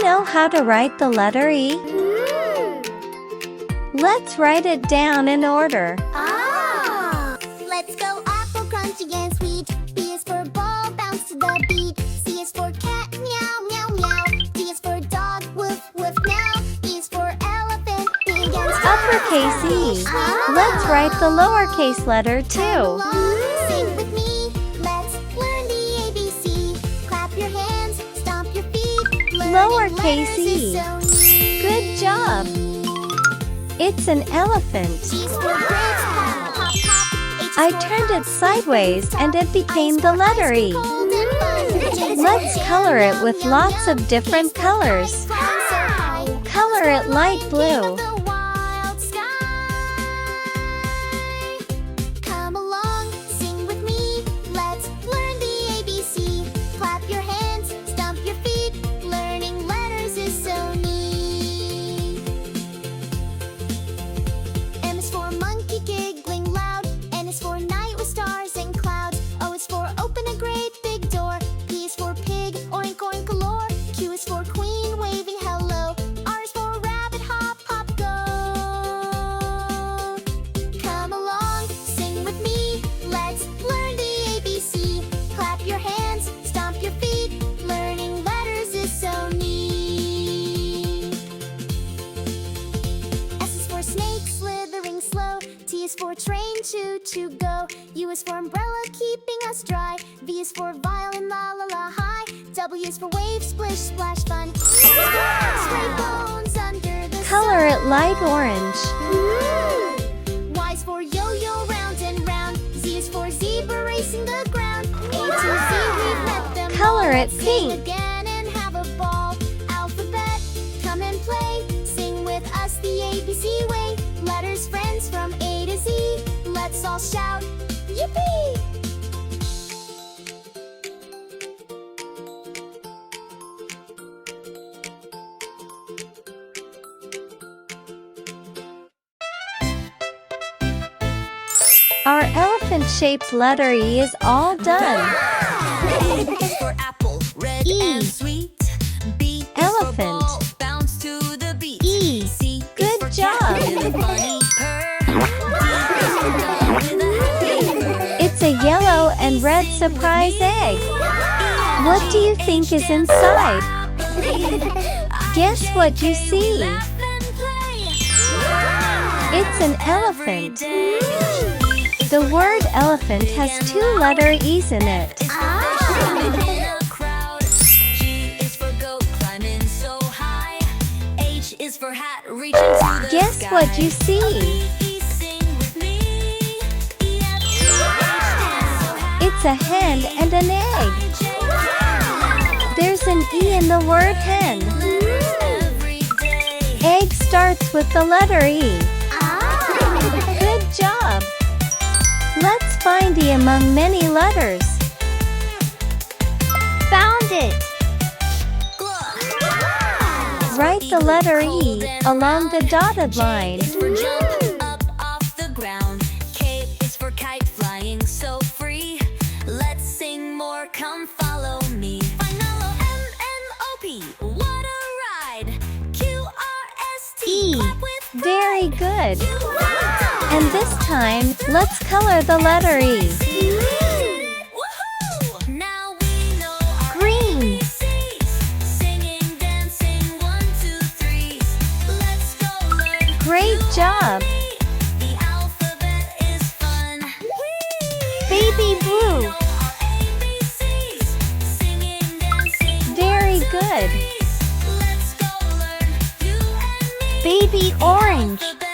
you know how to write the letter E? Let's write it down in order. Let's go apple, crunchy and sweet. B is for ball, bounce to the beat. C is for cat, meow, meow, meow. D is for dog, woof, woof, now. E is for elephant, big and strong. Uppercase E. Let's write the lowercase letter too. Sing with me, let's learn the ABC. Clap your hands, stomp your feet. Lowercase E. Good job. It's an elephant. I turned it sideways and it became the letter E. Let's color it with lots of different colors. Color it light blue. Come along, sing with me. Let's learn the ABC. Clap your hands, stomp your feet. Learning letters is so neat. M is for monkey, giggling loud. N is for night with stars and clouds. O is for open a great big door. P is for pig, oink oink galore. Q is for queen, waving hello. R is for rabbit, hop hop go. Come along, sing with me. Let's learn the ABC. Clap your hands, stomp your feet. Learning letters is so neat. S is for snake, slithering slow. T is for train, choo choo go. U is for umbrella, keeping us dry. V is for violin, la la la high. W is for wave, splish splash fun. X is for X-ray bones under the Color it sun. light orange. Y is for yo-yo, round and round. Z is for zebra, racing the ground. A to Z, we've met them Color all. it Sing pink. again and have a ball. Alphabet, come and play. Sing with us the ABC way. Letters, friends from A to Z. Let's all shout, yippee! Our elephant-shaped letter E is all done. A is for apple, red E. and sweet. B is Elephant. for ball, bounce to the beat. E. C Good is for job. cat with a funny purr. D is for dog with a happy purr. It's a yellow and red surprise egg. What do you think is inside? Guess what you see. Laugh and play. It's an elephant. The word elephant has 2 letter E's in it. In a crowd. G is for goat, climbing so high. H is for hat, reaching to the Guess sky. what you see. E, sing with me. E, F, G, H, dance so happy. It's a hen and an egg. There's an E in the word hen. Every day. Egg starts with the letter E. Good job. Let's find E among many letters. Found it. Write the letter E along the dotted line. Is for jump up off the ground. K is for kite, flying so free. Let's sing more, come follow me. Final M-N-O-P, what a ride. Q-R-S-T, E. clap with Very good. pride. And this time, let's color the letter E. Woohoo! Now we know our Green. ABCs. Singing, dancing, 1, 2, 3. Let's go learn. Great job. The alphabet is fun. Baby blue. Know our ABCs. Singing, dancing, Very 1, 2, good. 3. Let's go learn. You and me. Baby orange. Alphabet